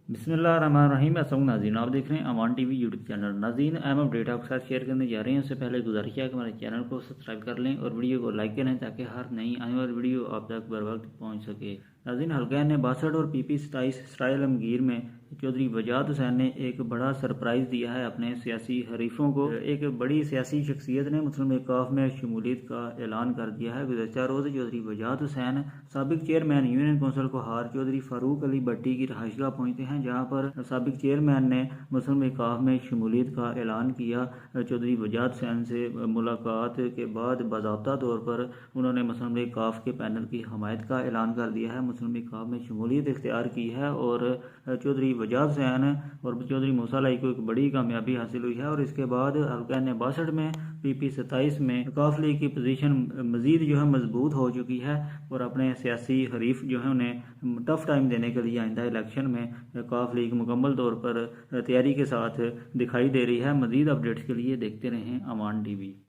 बिस्मिल्लाहिर्रहमानिर्रहीम। अस्सलाम नाज़रीन, आप देख रहे हैं अवान टीवी यूट्यूब चैनल। नाज़रीन, अहम अपडेट आपके साथ शेयर करने जा रहे हैं। उससे पहले गुजारिश है कि हमारे चैनल को सब्सक्राइब कर लें और वीडियो को लाइक करें ताकि हर नई आने वाली वीडियो आप तक बर वक्त पहुँच सके। नाज़रीन, हल्का ने 62 और PP 27 सराय आलमगीर में चौधरी वजाहत हुसैन ने एक बड़ा सरप्राइज़ दिया है अपने सियासी हरीफों को। एक बड़ी सियासी शख्सियत ने मुस्लिम लीग काफ में शमूलियत का ऐलान कर दिया है। गुज़श्ता रोज़ चौधरी वजाहत हुसैन साबिक चेयरमैन यूनियन कौंसिल को हार चौधरी फारूक अली भट्टी की रहायशगाह पहुँचते हैं, जहाँ पर साबिक चेयरमैन ने मुस्लिम लीग काफ में शमूलियत का ऐलान किया। चौधरी वजाहत हुसैन से मुलाकात के बाद बाज़ाब्ता तौर पर उन्होंने मुस्लिम लीग काफ के पैनल की हमायत का ऐलान कर दिया है, मुस्लिम लीग काफ में शमूलियत इख्तियार की है और चौधरी वजाहत हुसैन और चौधरी मूसा लाई को एक बड़ी कामयाबी हासिल हुई है। और इसके बाद हल्का ने 62 में PP 27 में काफ लीग की पोजीशन मज़ीद जो है मजबूत हो चुकी है और अपने सियासी हरीफ जो है उन्हें टफ टाइम देने के लिए आइंदा इलेक्शन में काफ लीग मुकम्मल तौर पर तैयारी के साथ दिखाई दे रही है। मज़ीद अपडेट्स के लिए देखते रहें अवान TV।